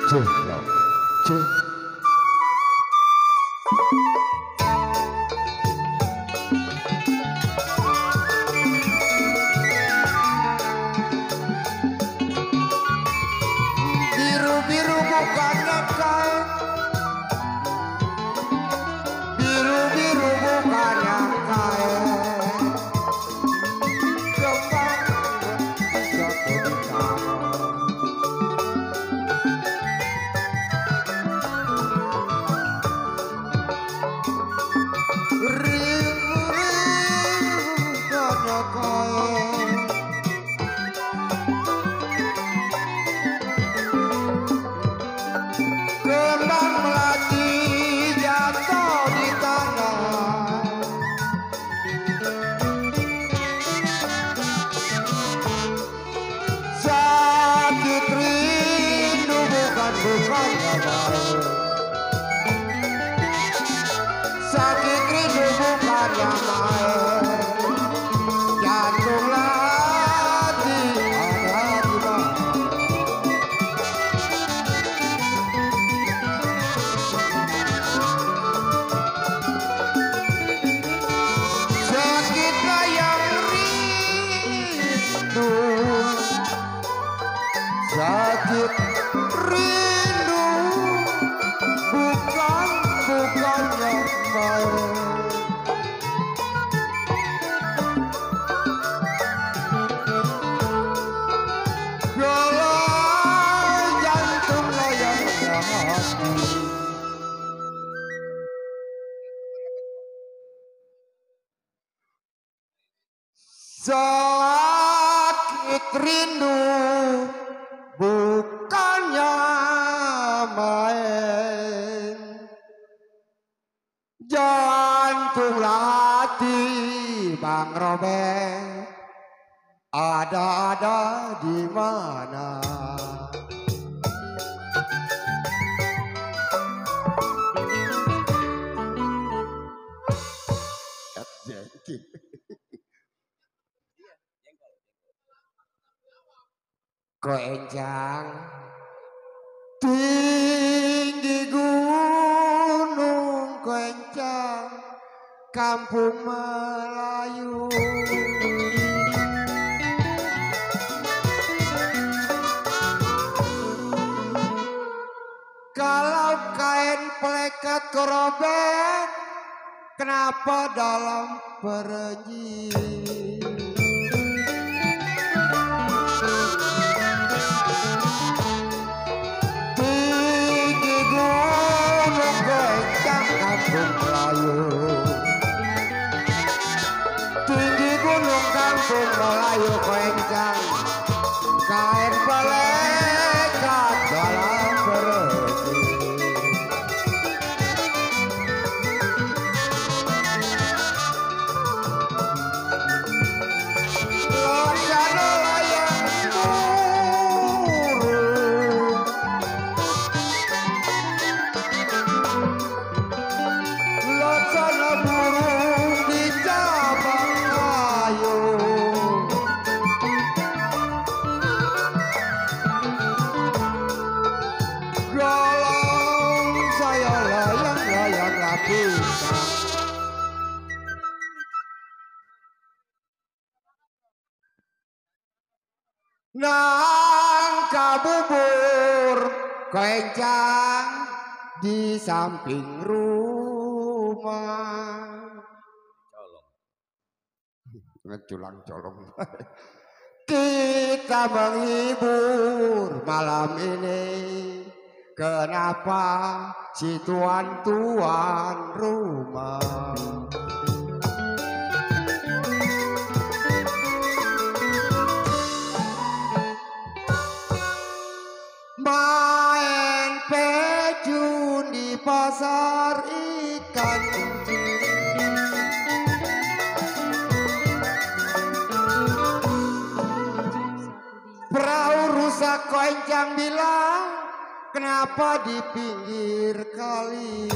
Jelok. Biru-biru bukannya kain, biru-biru bukannya kain, kembang jatuh di tangan. Ribu-ribu bukannya kain, kembang melati jatuh di tangan. Sakit rindu bukannya main, sakit rindu bukannya main. Jantunglah hati ada di mana. Sakitlah yang rindu, sakit rindu bukannya main. Gelar jantung layaknya hati. Sakit rindu bukannya main. Jantung hati Bang Robert ada di mana? Goencang tinggi gunung goencang kampung Melayu. Kalau kain pelekat korobek, kenapa dalam perenyi? Tinggi gunung goencang kampung Melayu, tinggi gunung kampung Melayu goencang kain pelekat dalam perenyi. Loncana layang burung, loncana burung di cabang kayu. Galau saya layang-layang lapisan. Nangka bubur goencang di samping rumah. Ngeculang colong. Kita menghibur malam ini. Kenapa si tuan-tuan rumah main pecun di pasar ikan? Perahu rusak goencang bilang, kenapa di pinggir kali?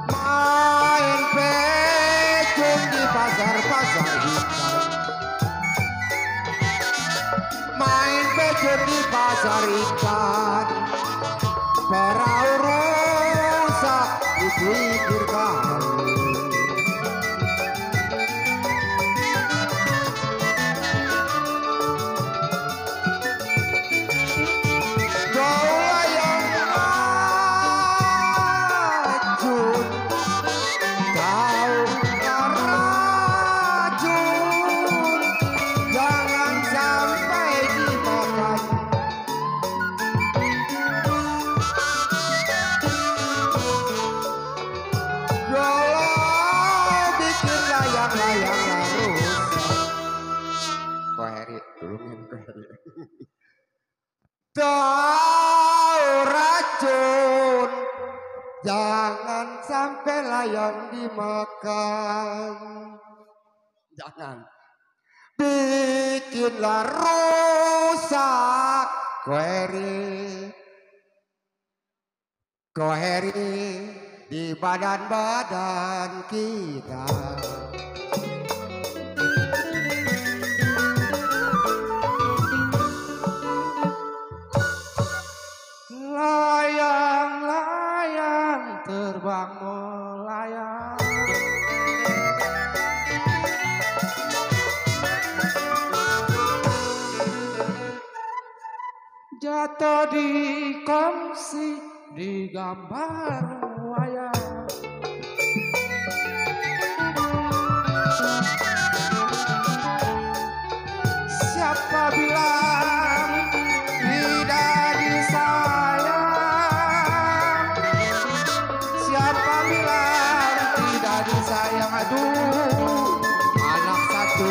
Main pecun di pasar-pasar ikan. dilayangkan, perahu rusak di pinggir kali. Bawa yang racun, kau racun, jangan sampai dimakan. Kalau bikin layang-layang harus. Kok Heri, tolongin kok Heri. Tahu racun, jangan sampai layang dimakan. Jangan. Bikinlah rusak koheri di badan-badan kita. Layang-layang terbang melayang, jatuh di kongsi di gambar wayang. Siapa bilang tidak disayang? Siapa bilang tidak disayang? Aduh, anak satu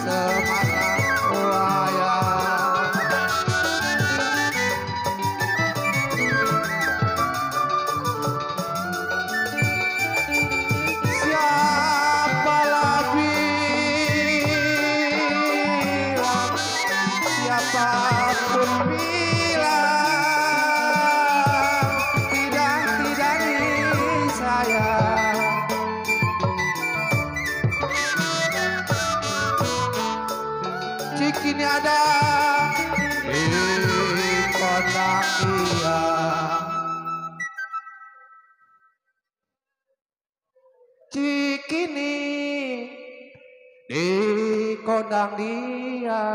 semata wayang. Siapa bilang, siapapun bilang tidak disayang. Cikini ada di kota dia, Cikini di kondang dia.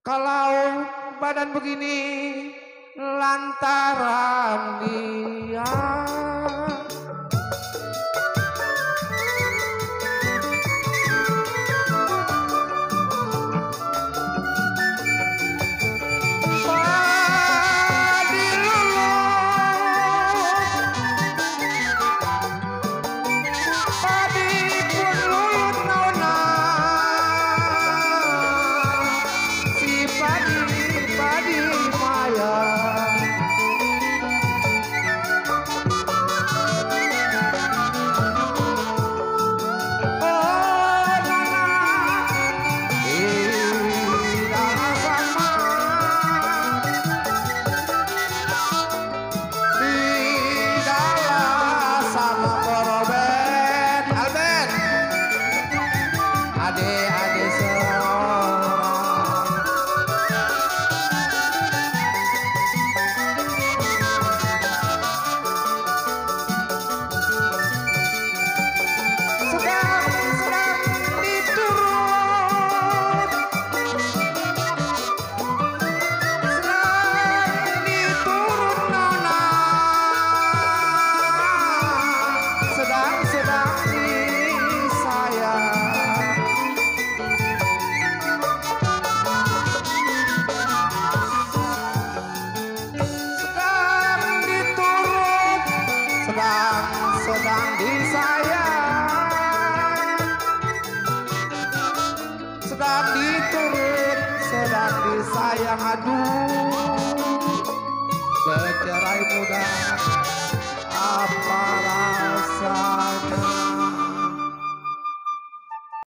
Kalau badan begini lantaran dia. Sedang disayang, sedang diturut, sedang disayang. Aduh, bercerai muda.